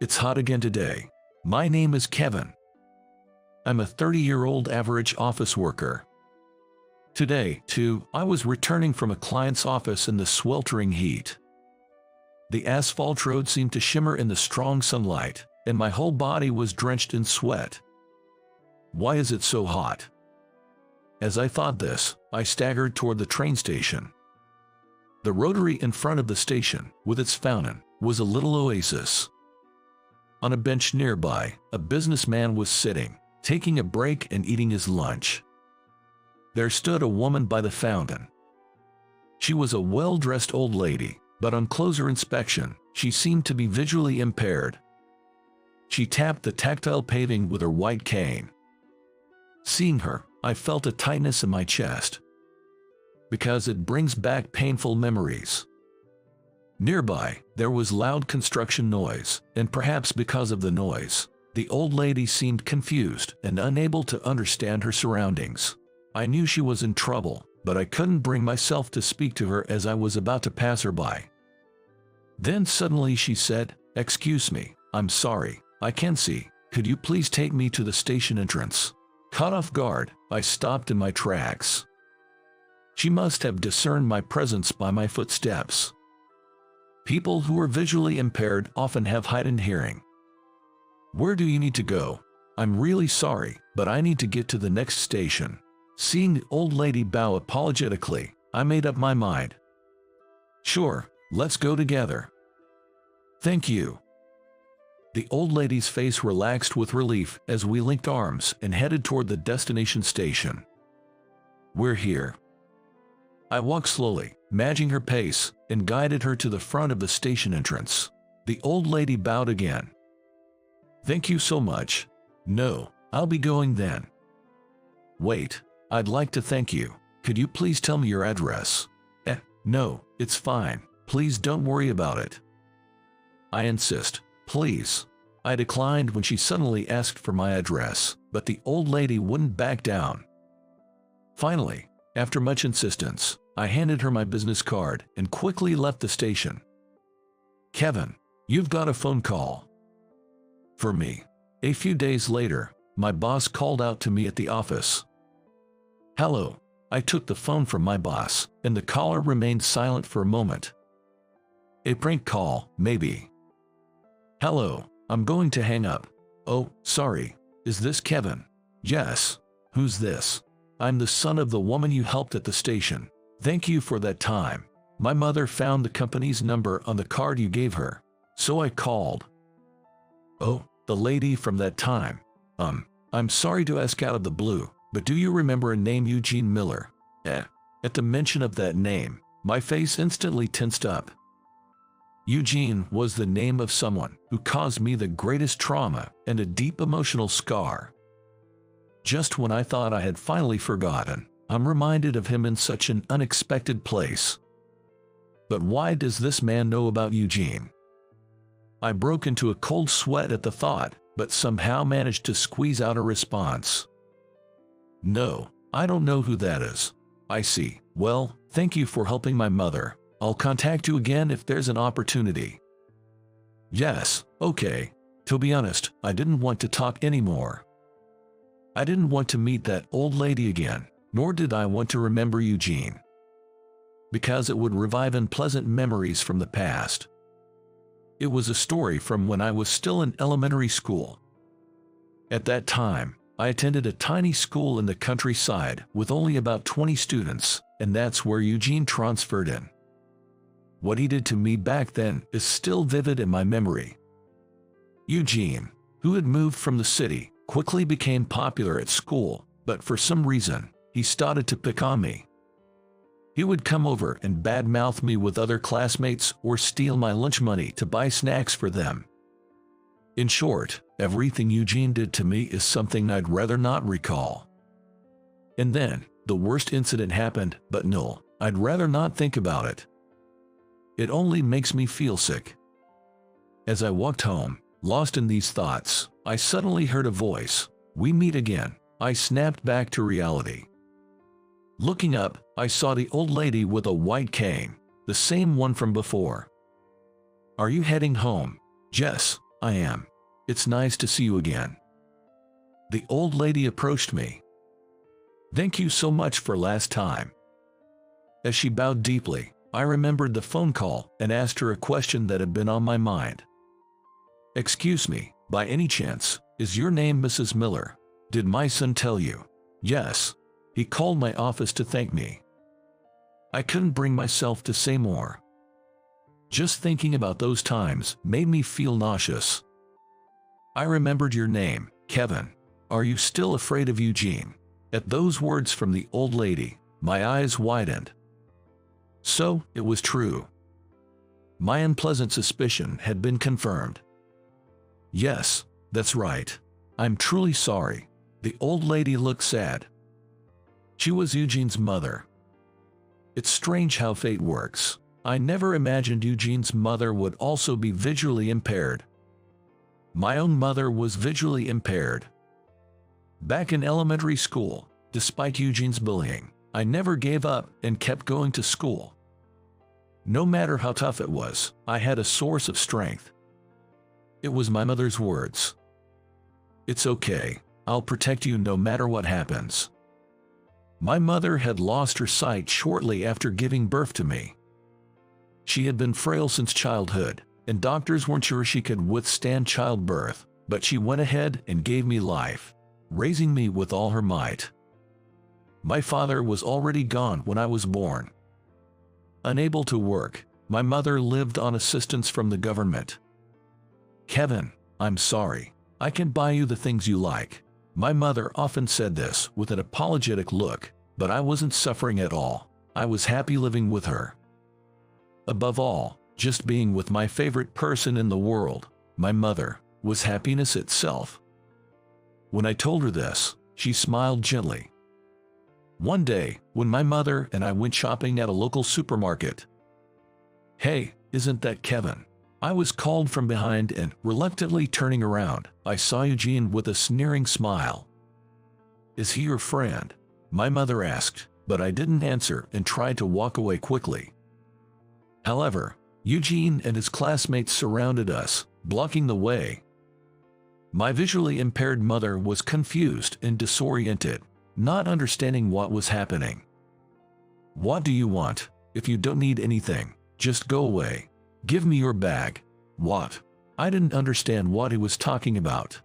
It's hot again today. My name is Kevin. I'm a 30-year-old average office worker. Today, too, I was returning from a client's office in the sweltering heat. The asphalt road seemed to shimmer in the strong sunlight, and my whole body was drenched in sweat. Why is it so hot? As I thought this, I staggered toward the train station. The rotary in front of the station, with its fountain, was a little oasis. On a bench nearby, a businessman was sitting, taking a break and eating his lunch. There stood a woman by the fountain. She was a well-dressed old lady, but on closer inspection, she seemed to be visually impaired. She tapped the tactile paving with her white cane. Seeing her, I felt a tightness in my chest, because it brings back painful memories. Nearby, there was loud construction noise, and perhaps because of the noise, the old lady seemed confused and unable to understand her surroundings. I knew she was in trouble, but I couldn't bring myself to speak to her as I was about to pass her by. Then suddenly she said, "Excuse me, I'm sorry, I can't see. Could you please take me to the station entrance?" Caught off guard, I stopped in my tracks. She must have discerned my presence by my footsteps. People who are visually impaired often have heightened hearing. "Where do you need to go?" "I'm really sorry, but I need to get to the next station." Seeing the old lady bow apologetically, I made up my mind. "Sure, let's go together." "Thank you." The old lady's face relaxed with relief as we linked arms and headed toward the destination station. "We're here." I walked slowly, matching her pace, and guided her to the front of the station entrance. The old lady bowed again. "Thank you so much." "No, I'll be going then." "Wait, I'd like to thank you. Could you please tell me your address?" No, it's fine. Please don't worry about it." "I insist, please." I declined when she suddenly asked for my address, but the old lady wouldn't back down. Finally, after much insistence, I handed her my business card and quickly left the station. "Kevin, you've got a phone call." For me. A few days later, my boss called out to me at the office. "Hello." I took the phone from my boss, and the caller remained silent for a moment. "A prank call, maybe." "Hello, I'm going to hang up." "Oh, sorry. Is this Kevin?" "Yes." "Who's this?" "I'm the son of the woman you helped at the station. Thank you for that time. My mother found the company's number on the card you gave her, so I called." "Oh, the lady from that time. I'm sorry to ask out of the blue, but do you remember a name Eugene Miller?" At the mention of that name, my face instantly tensed up. Eugene was the name of someone who caused me the greatest trauma and a deep emotional scar. Just when I thought I had finally forgotten, I'm reminded of him in such an unexpected place. But why does this man know about Eugene? I broke into a cold sweat at the thought, but somehow managed to squeeze out a response. "No, I don't know who that is." "I see. Well, thank you for helping my mother. I'll contact you again if there's an opportunity." "Yes, okay." To be honest, I didn't want to talk anymore. I didn't want to meet that old lady again, nor did I want to remember Eugene, because it would revive unpleasant memories from the past. It was a story from when I was still in elementary school. At that time, I attended a tiny school in the countryside with only about 20 students, and that's where Eugene transferred in. What he did to me back then is still vivid in my memory. Eugene, who had moved from the city, quickly became popular at school, but for some reason, he started to pick on me. He would come over and badmouth me with other classmates or steal my lunch money to buy snacks for them. In short, everything Eugene did to me is something I'd rather not recall. And then, the worst incident happened, but no, I'd rather not think about it. It only makes me feel sick. As I walked home, lost in these thoughts, I suddenly heard a voice. "We meet again." I snapped back to reality. Looking up, I saw the old lady with a white cane, the same one from before. "Are you heading home?" "Yes, I am. It's nice to see you again." The old lady approached me. "Thank you so much for last time." As she bowed deeply, I remembered the phone call and asked her a question that had been on my mind. "Excuse me, by any chance, is your name Mrs. Miller? Did my son tell you?" "Yes. He called my office to thank me." I couldn't bring myself to say more. Just thinking about those times made me feel nauseous. "I remembered your name, Kevin. Are you still afraid of Eugene?" At those words from the old lady, my eyes widened. So, it was true. My unpleasant suspicion had been confirmed. "Yes, that's right. I'm truly sorry." The old lady looked sad. She was Eugene's mother. It's strange how fate works. I never imagined Eugene's mother would also be visually impaired. My own mother was visually impaired. Back in elementary school, despite Eugene's bullying, I never gave up and kept going to school. No matter how tough it was, I had a source of strength. It was my mother's words. "It's okay. I'll protect you no matter what happens." My mother had lost her sight shortly after giving birth to me. She had been frail since childhood, and doctors weren't sure she could withstand childbirth, but she went ahead and gave me life, raising me with all her might. My father was already gone when I was born. Unable to work, my mother lived on assistance from the government. "Kevin, I'm sorry. I can buy you the things you like." My mother often said this with an apologetic look, but I wasn't suffering at all. I was happy living with her. Above all, just being with my favorite person in the world, my mother, was happiness itself. When I told her this, she smiled gently. One day, when my mother and I went shopping at a local supermarket. "Hey, isn't that Kevin?" I was called from behind, and, reluctantly turning around, I saw Eugene with a sneering smile. "Is he your friend?" my mother asked, but I didn't answer and tried to walk away quickly. However, Eugene and his classmates surrounded us, blocking the way. My visually impaired mother was confused and disoriented, not understanding what was happening. "What do you want? If you don't need anything, just go away. Give me your bag." "What?" I didn't understand what he was talking about.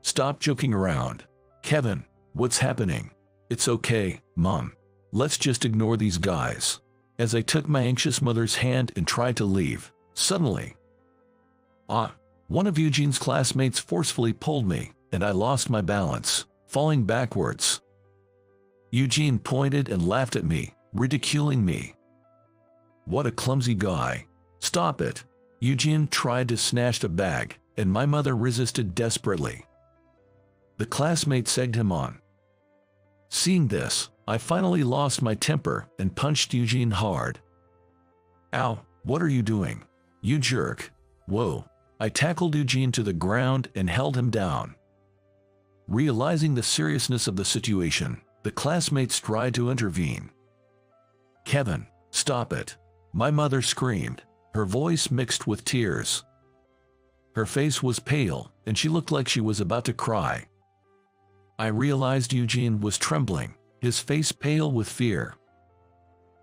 "Stop joking around. Kevin, what's happening?" "It's okay, Mom. Let's just ignore these guys." As I took my anxious mother's hand and tried to leave, suddenly, one of Eugene's classmates forcefully pulled me, and I lost my balance, falling backwards. Eugene pointed and laughed at me, ridiculing me. "What a clumsy guy. Stop it." Eugene tried to snatch the bag, and my mother resisted desperately. The classmates egged him on. Seeing this, I finally lost my temper and punched Eugene hard. "Ow, what are you doing? You jerk." "Whoa." I tackled Eugene to the ground and held him down. Realizing the seriousness of the situation, the classmates tried to intervene. "Kevin, stop it." My mother screamed, her voice mixed with tears. Her face was pale, and she looked like she was about to cry. I realized Eugene was trembling, his face pale with fear.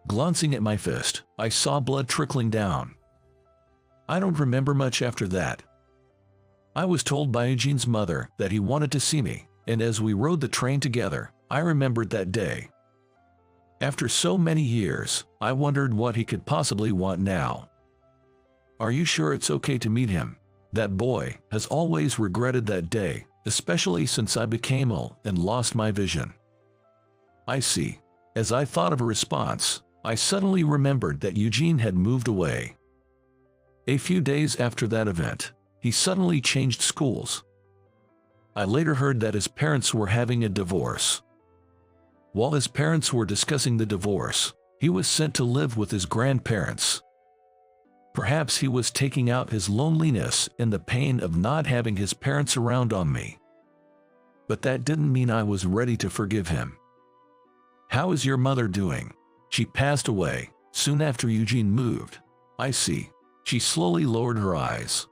Glancing at my fist, I saw blood trickling down. I don't remember much after that. I was told by Eugene's mother that he wanted to see me, and as we rode the train together, I remembered that day. After so many years, I wondered what he could possibly want now. "Are you sure it's okay to meet him?" That boy has always regretted that day, especially since I became ill and lost my vision. "I see." As I thought of a response, I suddenly remembered that Eugene had moved away. A few days after that event, he suddenly changed schools. I later heard that his parents were having a divorce. While his parents were discussing the divorce, he was sent to live with his grandparents. Perhaps he was taking out his loneliness in the pain of not having his parents around on me. But that didn't mean I was ready to forgive him. "How is your mother doing?" "She passed away soon after Eugene moved." "I see." She slowly lowered her eyes.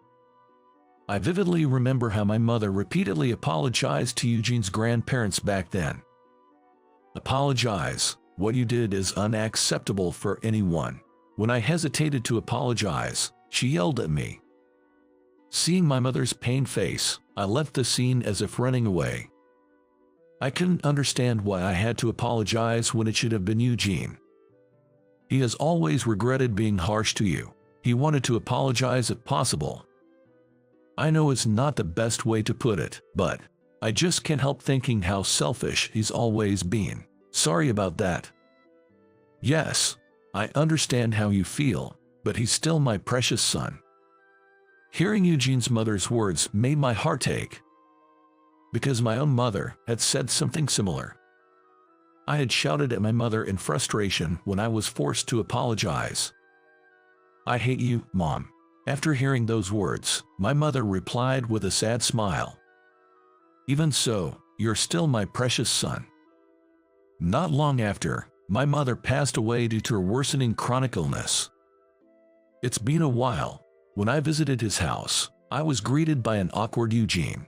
I vividly remember how my mother repeatedly apologized to Eugene's grandparents back then. Apologize. What you did is unacceptable for anyone. When I hesitated to apologize, she yelled at me. Seeing my mother's pained face, I left the scene as if running away. I couldn't understand why I had to apologize when it should have been Eugene. He has always regretted being harsh to you. He wanted to apologize if possible. I know it's not the best way to put it, but I just can't help thinking how selfish he's always been. Sorry about that. Yes, I understand how you feel, but he's still my precious son. Hearing Eugene's mother's words made my heart ache, because my own mother had said something similar. I had shouted at my mother in frustration when I was forced to apologize. I hate you, Mom. After hearing those words, my mother replied with a sad smile. Even so, you're still my precious son. Not long after, my mother passed away due to her worsening chronic illness. It's been a while. When I visited his house, I was greeted by an awkward Eugene.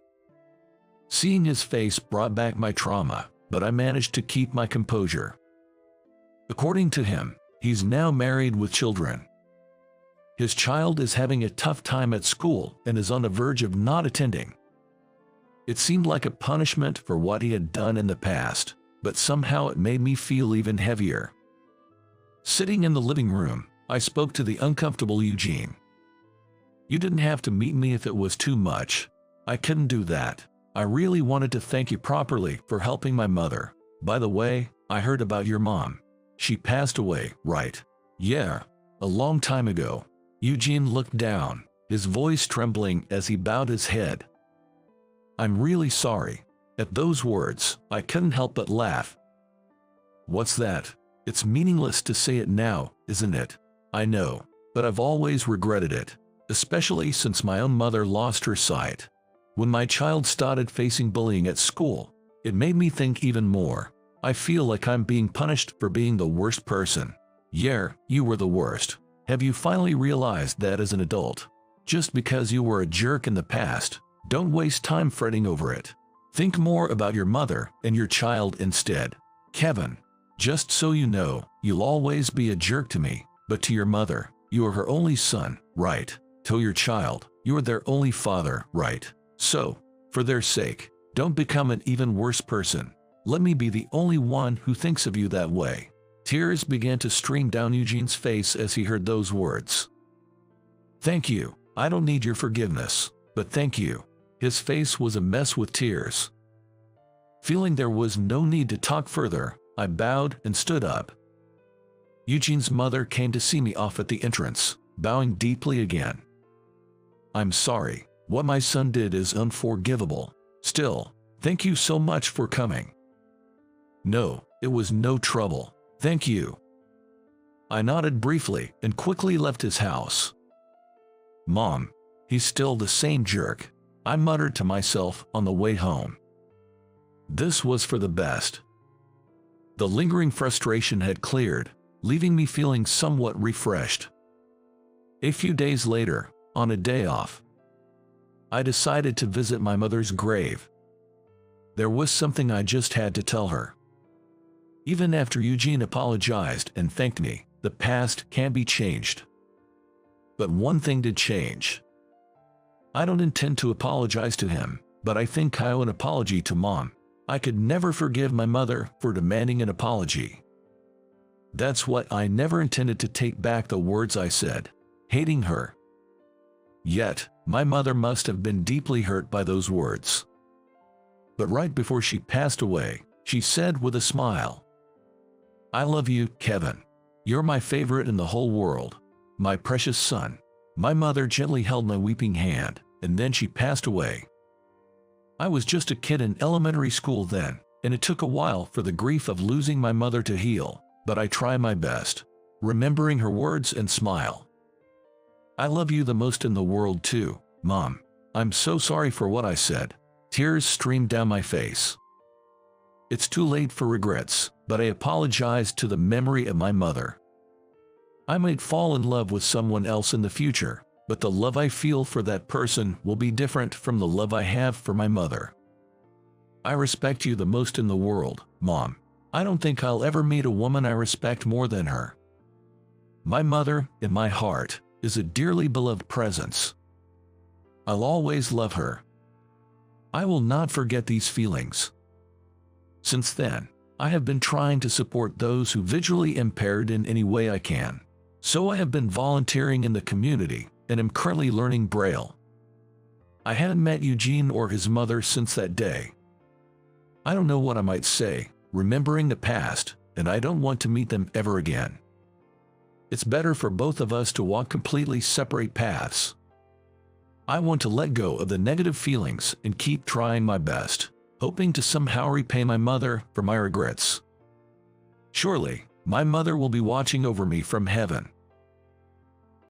Seeing his face brought back my trauma, but I managed to keep my composure. According to him, he's now married with children. His child is having a tough time at school and is on the verge of not attending. It seemed like a punishment for what he had done in the past, but somehow it made me feel even heavier. Sitting in the living room, I spoke to the uncomfortable Eugene. You didn't have to meet me if it was too much. I couldn't do that. I really wanted to thank you properly for helping my mother. By the way, I heard about your mom. She passed away, right? Yeah, a long time ago. Eugene looked down, his voice trembling as he bowed his head. I'm really sorry. At those words, I couldn't help but laugh. What's that? It's meaningless to say it now, isn't it? I know, but I've always regretted it, especially since my own mother lost her sight. When my child started facing bullying at school, it made me think even more. I feel like I'm being punished for being the worst person. Yeah, you were the worst. Have you finally realized that as an adult? Just because you were a jerk in the past, don't waste time fretting over it. Think more about your mother and your child instead. Kevin, just so you know, you'll always be a jerk to me, but to your mother, you are her only son, right? To your child, you are their only father, right? So, for their sake, don't become an even worse person. Let me be the only one who thinks of you that way. Tears began to stream down Eugene's face as he heard those words. Thank you. I don't need your forgiveness, but thank you. His face was a mess with tears. Feeling there was no need to talk further, I bowed and stood up. Eugene's mother came to see me off at the entrance, bowing deeply again. I'm sorry. What my son did is unforgivable. Still, thank you so much for coming. No, it was no trouble. Thank you. I nodded briefly and quickly left his house. Mom, he's still the same jerk, I muttered to myself on the way home. This was for the best. The lingering frustration had cleared, leaving me feeling somewhat refreshed. A few days later, on a day off, I decided to visit my mother's grave. There was something I just had to tell her. Even after Eugene apologized and thanked me, the past can't be changed. But one thing did change. I don't intend to apologize to him, but I think I owe an apology to Mom. I could never forgive my mother for demanding an apology. That's what I never intended to take back the words I said, hating her. Yet, my mother must have been deeply hurt by those words. But right before she passed away, she said with a smile, I love you, Kevin. You're my favorite in the whole world. My precious son. My mother gently held my weeping hand, and then she passed away. I was just a kid in elementary school then, and it took a while for the grief of losing my mother to heal, but I try my best, remembering her words and smile. I love you the most in the world too, Mom. I'm so sorry for what I said. Tears streamed down my face. It's too late for regrets, but I apologize to the memory of my mother. I might fall in love with someone else in the future, but the love I feel for that person will be different from the love I have for my mother. I respect you the most in the world, Mom. I don't think I'll ever meet a woman I respect more than her. My mother, in my heart, is a dearly beloved presence. I'll always love her. I will not forget these feelings. Since then, I have been trying to support those who visually impaired in any way I can. So I have been volunteering in the community and am currently learning Braille. I hadn't met Eugene or his mother since that day. I don't know what I might say, remembering the past, and I don't want to meet them ever again. It's better for both of us to walk completely separate paths. I want to let go of the negative feelings and keep trying my best, hoping to somehow repay my mother for my regrets. Surely, my mother will be watching over me from heaven.